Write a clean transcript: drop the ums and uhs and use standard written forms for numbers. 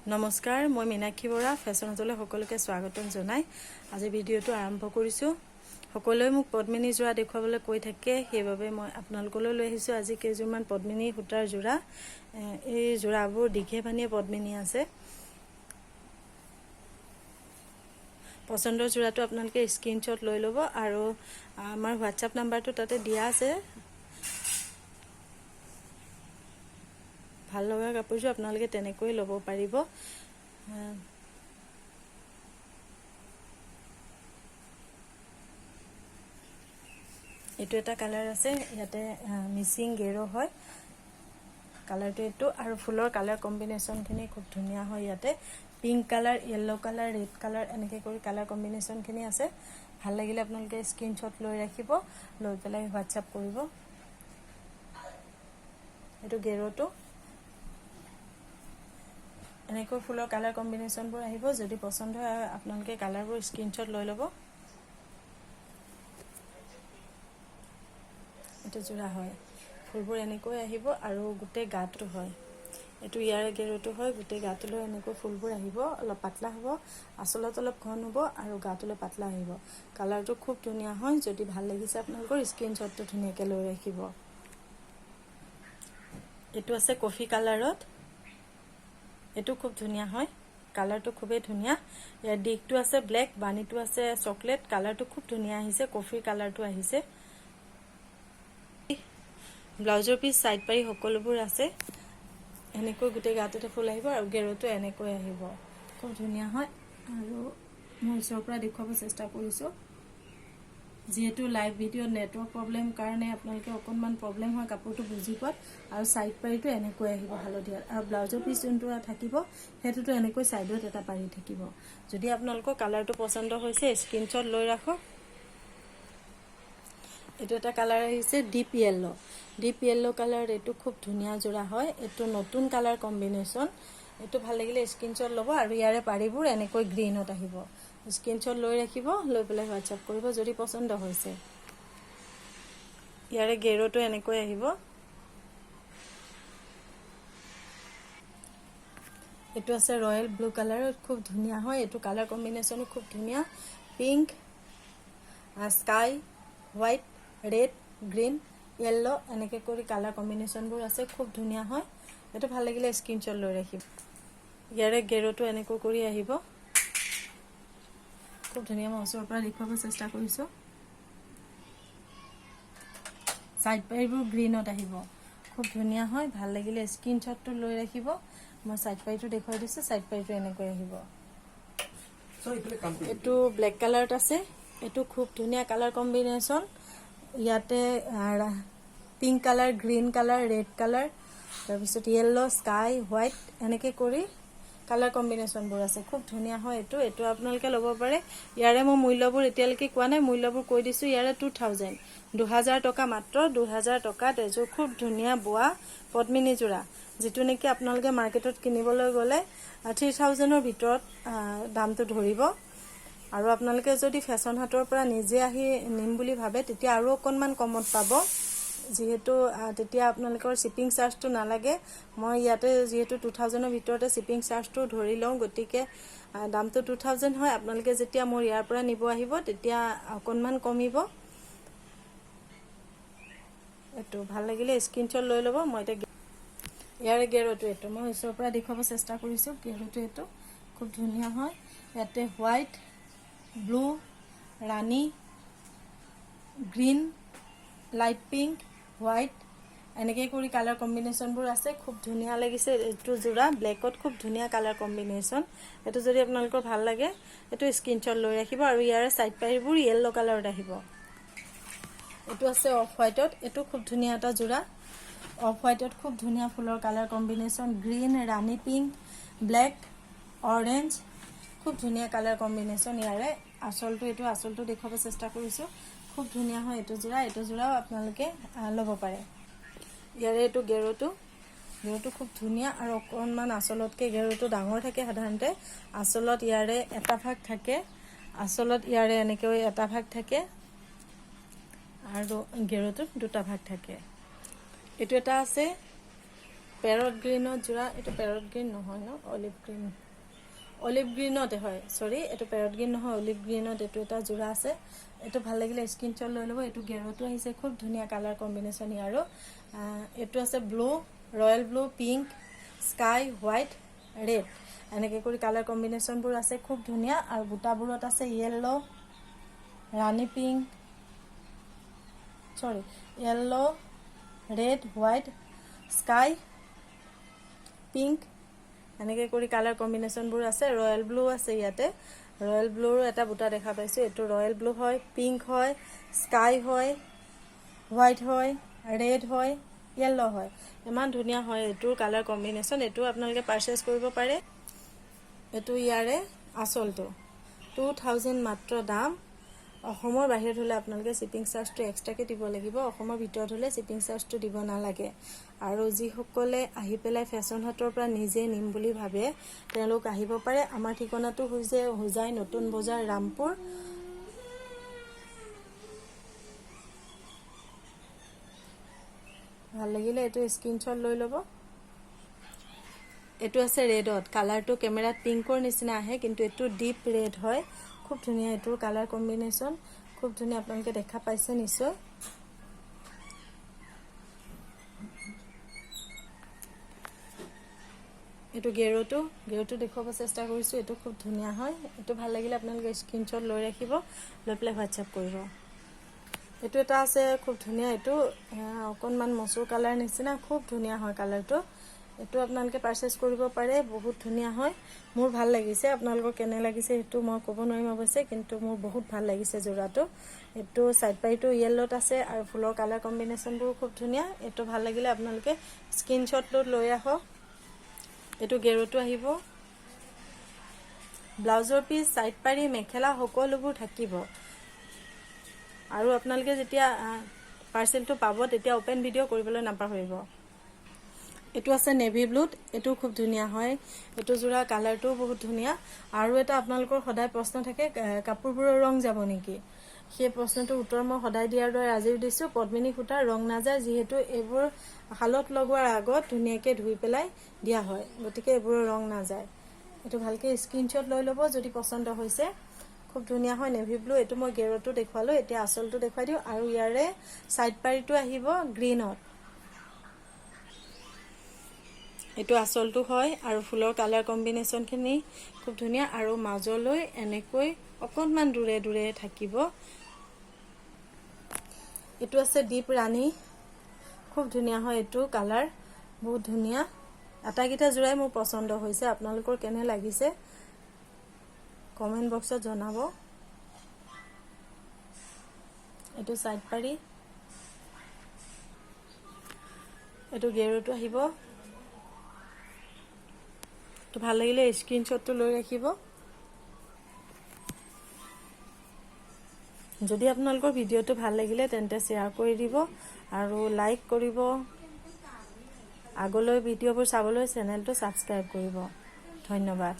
নমস্কাৰ, মই মীনাক্ষী বৰা ফেশ্বন হাউচলৈ সকলোকে স্বাগতম জনাই আজি ভিডিঅ'টো আৰম্ভ কৰিছোঁ। সকলোৱে মোক পদ্মিনী যোৰা দেখুৱাবলৈ কৈ থাকে, সেইবাবে মই আপোনালোকলৈ লৈ আহিছোঁ আজি কেইযোৰমান পদ্মিনী সূতাৰ যোৰা। এই যোৰাবোৰ দীঘে ভানীয়ে পদ্মিনী আছে। পচন্দৰ যোৰাটো আপোনালোকে স্ক্ৰীনশ্বট লৈ ল'ব আৰু আমাৰ হোৱাটছআপ নাম্বাৰটো তাতে দিয়া আছে। ভাল লগা কাপোৰযোৰ আপোনালোকে তেনেকৈ ল'ব পাৰিব। এইটো এটা কালাৰ আছে, ইয়াতে মিচিং গেৰো হয় কালাৰটো এইটো, আৰু ফুলৰ কালাৰ কম্বিনেশ্যনখিনি খুব ধুনীয়া হয়। ইয়াতে pink colour, yellow colour, red colour এনেকৈ কৰি কালাৰ কম্বিনেশ্যনখিনি আছে। ভাল লাগিলে আপোনালোকে স্ক্ৰীনশ্বট লৈ ৰাখিব, লৈ পেলাই হোৱাটছআপ কৰিব। এইটো গেৰোটো এনেকৈ ফুলৰ কালাৰ কম্বিনেশ্যনবোৰ আহিব। যদি পচন্দ হয় আপোনালোকে কালাৰবোৰ স্ক্ৰীনশ্বট লৈ ল'ব। এইটো যোৰা হয়, ফুলবোৰ এনেকৈ আহিব আৰু গোটেই গাটো হয়। এইটো ইয়াৰে গেৰোটো হয়, গোটেই গাটোলৈ এনেকৈ ফুলবোৰ আহিব। অলপ পাতলা হ'ব, আঁচলত অলপ ঘন হ'ব আৰু গাটোলৈ পাতলা আহিব। কালাৰটো খুব ধুনীয়া হয়। যদি ভাল লাগিছে আপোনালোকৰ স্ক্ৰীনশ্বটটো ধুনীয়াকৈ লৈ ৰাখিব। এইটো আছে কফি কালাৰত, এইটো খুব ধুনীয়া হয়, কালাৰটো খুবেই ধুনীয়া। ইয়াৰ দিগটো আছে ব্লেক, বানীটো আছে চকলেট, কালাৰটো খুব ধুনীয়া আহিছে, কফিৰ কালাৰটো আহিছে। ব্লাউজৰ পিচ চাইড পাৰি সকলোবোৰ আছে। এনেকৈ গোটেই গাটোতে ফুল আহিব আৰু গেৰোটো এনেকৈ আহিব, খুব ধুনীয়া হয়। আৰু মই ওচৰৰ পৰা দেখুৱাব চেষ্টা কৰিছোঁ। যিহেতু লাইভ ভিডিঅ'ত নেটৱৰ্ক প্ৰব্লেম কাৰণে আপোনালোকে অকণমান প্ৰব্লেম হয় কাপোৰটো বুজি পোৱাত। আৰু চাইড পাৰিটো এনেকৈ আহিব হালধীয়া, আৰু ব্লাউজৰ পিচ যোনটো থাকিব সেইটোতো এনেকৈ চাইডত এটা পাৰি থাকিব। যদি আপোনালোকৰ কালাৰটো পচন্দ হৈছে স্ক্ৰীনশ্বট লৈ ৰাখক। এইটো এটা কালাৰ আহিছে deep yellow, deep yellow colour. এইটো খুব ধুনীয়া যোৰা হয়, এইটো নতুন কালাৰ কম্বিনেশ্যন। এইটো ভাল লাগিলে স্ক্ৰীনশ্বট ল'ব। আৰু ইয়াৰে পাৰিবোৰ এনেকৈ গ্ৰীণত আহিব। স্ক্ৰীনশ্বট লৈ ৰাখিব, লৈ পেলাই হোৱাটছআপ কৰিব যদি পচন্দ হৈছে। ইয়াৰে গেৰোটো এনেকৈ আহিব। এইটো আছে ৰয়েল ব্লু কালাৰ, খুব ধুনীয়া হয়। এইটো কালাৰ কম্বিনেশ্যনো খুব ধুনীয়া, pink, sky, white, red, green, yellow এনেকৈ কৰি কালাৰ কম্বিনেশ্যনবোৰ আছে, খুব ধুনীয়া হয়। এইটো ভাল লাগিলে স্ক্ৰীনশ্বট লৈ ৰাখিব। ইয়াৰে গেৰোটো এনেকৈ কৰি আহিব, খুব ধুনীয়া। মই ওচৰৰ পৰা দেখুৱাব চেষ্টা কৰিছোঁ। চাইড পাৰিবোৰ গ্ৰীণত আহিব, খুব ধুনীয়া হয়। ভাল লাগিলে স্ক্ৰীনশ্বটটো লৈ ৰাখিব। মই চাইড পাৰিটো দেখুৱাই দিছোঁ, চাইড পাৰিটো এনেকৈ আহিব। এইটো ব্লেক কালাৰত আছে, এইটো খুব ধুনীয়া কালাৰ কম্বিনেশ্যন। ইয়াতে pink colour, green colour, red colour, তাৰপিছত য়েল্লো, স্কাই, হোৱাইট এনেকৈ কৰি কালাৰ কম্বিনেশ্যনবোৰ আছে, খুব ধুনীয়া হয়। এইটো আপোনালোকে ল'ব পাৰে। ইয়াৰে মই মূল্যবোৰ এতিয়ালৈকে কোৱা নাই, মূল্যবোৰ কৈ দিছোঁ। ইয়াৰে 2000, 2000 টকা, মাত্ৰ 2000 টকাত এযোৰ খুব ধুনীয়া বোৱা পদ্মিনী যোৰা, যিটো নেকি আপোনালোকে মাৰ্কেটত কিনিবলৈ গ'লে 3000ৰ ভিতৰত দামটো ধৰিব। আৰু আপোনালোকে যদি ফেশ্বন হাটৰ পৰা নিজে আহি নিম বুলি ভাবে তেতিয়া আৰু অকণমান কমত পাব, যিহেতু তেতিয়া আপোনালোকৰ শ্বিপিং চাৰ্জটো নালাগে। মই ইয়াতে যিহেতু 2000ৰ ভিতৰতে শ্বিপিং চাৰ্জটো ধৰি লওঁ, গতিকে দামটো 2000 হয়। আপোনালোকে যেতিয়া মোৰ ইয়াৰ পৰা নিব আহিব তেতিয়া অকণমান কমিব। এইটো ভাল লাগিলে স্ক্ৰীনশ্বট লৈ ল'ব। মই এতিয়া ইয়াৰে গেৰোটো এইটো মই ওচৰৰ পৰা দেখুৱাব চেষ্টা কৰিছোঁ। গেৰোটো এইটো খুব ধুনীয়া হয়। ইয়াতে হোৱাইট, ব্লু, ৰাণী, গ্ৰীণ, লাইট পিংক, হোৱাইট এনেকৈ কৰি কালাৰ কম্বিনেশ্যনবোৰ আছে, খুব ধুনীয়া লাগিছে। এইটো যোৰা ব্লেকত খুব ধুনীয়া কালাৰ কম্বিনেশ্যন। এইটো যদি আপোনালোকৰ ভাল লাগে এইটো স্ক্ৰীনশ্বট লৈ ৰাখিব। আৰু ইয়াৰে চাইড পাৰিবোৰ য়েল্লো কালাৰত আহিব। এইটো আছে অফ হোৱাইটত, এইটো খুব ধুনীয়া এটা যোৰা। অফ হোৱাইটত খুব ধুনীয়া ফুলৰ কালাৰ কম্বিনেশ্যন, গ্ৰীণ, ৰাণী পিংক, ব্লেক, অৰেঞ্জ, খুব ধুনীয়া কালাৰ কম্বিনেশ্যন। ইয়াৰে আঁচলটো দেখুৱাব চেষ্টা কৰিছোঁ, খুব ধুনীয়া হয়। এইটো যোৰাও আপোনালোকে ল'ব পাৰে। ইয়াৰে এইটো গেৰোটো খুব ধুনীয়া, আৰু অকণমান আঁচলতকৈ গেৰোটো ডাঙৰ থাকে সাধাৰণতে। আঁচলত ইয়াৰে এটা ভাগ থাকে, আঁচলত ইয়াৰে এনেকৈ এটা ভাগ থাকে, আৰু গেৰোটোত দুটা ভাগ থাকে। এইটো এটা আছে পেৰট গ্ৰীণত যোৰা, এইটো পেৰট গ্ৰীণ নহয় ন, অলিভ গ্ৰীণতে হয়, চৰি এইটো পেৰট গ্ৰীণ নহয়, অলিভ গ্ৰীণত এইটো এটা যোৰা আছে। এইটো ভাল লাগিলে স্ক্ৰীনশ্বট লৈ ল'ব। এইটো গেৰতো আহিছে, খুব ধুনীয়া কালাৰ কম্বিনেশ্যন ইয়াৰো। এইটো আছে blue, royal blue, pink, sky, white, red, এনেকৈ কৰি কালাৰ কম্বিনেশ্যনবোৰ আছে, খুব ধুনীয়া। আৰু বুটাবোৰত আছে yellow', rani pink, yellow', red, white, sky, pink, এনেকৈ কৰি কালাৰ কম্বিনেশ্যনবোৰ আছে। ৰয়েল ব্লু আছে ইয়াতে, ৰয়েল ব্লুৰো এটা বুটা দেখা পাইছোঁ। এইটো ৰয়েল ব্লু হয়, পিংক হয়, স্কাই হয়, হোৱাইট হয়, ৰেড হয়, য়েল্ল' হয়, ইমান ধুনীয়া হয় এইটোৰ কালাৰ কম্বিনেশ্যন। এইটো আপোনালোকে পাৰচেছ কৰিব পাৰে। এইটো ইয়াৰে আচলটো 2000 মাত্ৰ দাম। অসমৰ বাহিৰত হ'লে আপোনালোকে শ্বিপিং চাৰ্জটো এক্সট্ৰাকৈ দিব লাগিব, অসমৰ ভিতৰত হ'লে শ্বিপিং চাৰ্জটো দিব নালাগে। আৰু যিসকলে আহি পেলাই ফেশ্বন হাটৰ পৰা নিজে নিম বুলি ভাবে তেওঁলোক আহিব পাৰে। আমাৰ ঠিকনাটো হৈছে হোজাই নতুন বজাৰ, ৰামপুৰ। ভাল লাগিলে এইটো স্ক্ৰীনশ্বট লৈ ল'ব। এইটো আছে ৰেডত, কালাৰটো কেমেৰাত পিংকৰ নিচিনা আহে, কিন্তু এইটো ডিপ ৰেড হয়, খুব ধুনীয়া এইটোৰ কালাৰ কম্বিনেশ্যন, খুব ধুনীয়া, আপোনালোকে দেখা পাইছে নিশ্চয়। এইটো গেৰটো দেখুৱাব চেষ্টা কৰিছোঁ। এইটো খুব ধুনীয়া হয়। এইটো ভাল লাগিলে আপোনালোকে স্ক্ৰীনশ্বট লৈ ৰাখিব, লৈ পেলাই হোৱাটছএপ কৰিব। এইটো এটা আছে খুব ধুনীয়া, এইটো অকণমান মচুৰ কালাৰ নিচিনা, খুব ধুনীয়া হয় কালাৰটো। এইটো আপোনালোকে পাৰচেছ কৰিব পাৰে, বহুত ধুনীয়া হয়, মোৰ ভাল লাগিছে। আপোনালোকৰ কেনে লাগিছে সেইটো মই ক'ব নোৱাৰিম অৱশ্যে, কিন্তু মোৰ বহুত ভাল লাগিছে যোৰাটো। এইটো চাইড পাৰীটো য়েল্লত আছে আৰু ফুলৰ কালাৰ কম্বিনেশ্যনবোৰ খুব ধুনীয়া। এইটো ভাল লাগিলে আপোনালোকে স্ক্ৰীনশ্বট লৈ ৰাখক। এইটো গেৰটো আহিব, ব্লাউজৰ পিচ, চাইড পাৰী, মেখেলা সকলোবোৰ থাকিব। আৰু আপোনালোকে যেতিয়া পাৰ্চেলটো পাব তেতিয়া অপেন ভিডিঅ' কৰিবলৈ নাপাহৰিব। এইটো আছে নেভি ব্লুত, এইটো খুব ধুনীয়া হয়। এইটো যোৰা কালাৰটোও বহুত ধুনীয়া। আৰু এটা আপোনালোকৰ সদায় প্ৰশ্ন থাকে, কাপোৰবোৰৰ ৰং যাব নেকি? সেই প্ৰশ্নটোৰ উত্তৰ মই সদায় দিয়াৰ দৰে আজিও দিছোঁ। পদ্মিনী সূতাৰ ৰং নাযায়, যিহেতু এইবোৰ শালত লগোৱাৰ আগত ধুনীয়াকৈ ধুই পেলাই দিয়া হয়, গতিকে এইবোৰৰ ৰং নাযায়। এইটো ভালকৈ স্ক্ৰীনশ্বট লৈ ল'ব যদি পচন্দ হৈছে। খুব ধুনীয়া হয় নেভি ব্লু। এইটো মই গেৰটো দেখুৱালোঁ, এতিয়া আচলটো দেখুৱাই দিওঁ। আৰু ইয়াৰে চাইড পাৰীটো আহিব গ্ৰীণত। এইটো আচলটো হয় আৰু ফুলৰ কালাৰ কম্বিনেশ্যনখিনি খুব ধুনীয়া। আৰু মাজলৈ এনেকৈ অকণমান দূৰে দূৰে থাকিব। এইটো আছে ডিপ ৰাণী, খুব ধুনীয়া হয় এইটো কালাৰ, বহুত ধুনীয়া। আটাইকেইটা যোৰাই মোৰ পচন্দ হৈছে, আপোনালোকৰ কেনে লাগিছে কমেণ্ট বক্সত জনাব। এইটো চাইড পাৰী, এইটো গেৰটো আহিব। তো ভাল লাগিলে স্ক্ৰীনশ্বটটো লৈ ৰাখিব। যদি আপোনালোকৰ ভিডিঅ'টো ভাল লাগিলে তেন্তে শ্বেয়াৰ কৰি দিব আৰু লাইক কৰিব। আগলৈ ভিডিঅ'বোৰ চাবলৈ চেনেলটো ছাবস্ক্ৰাইব কৰিব। ধন্যবাদ।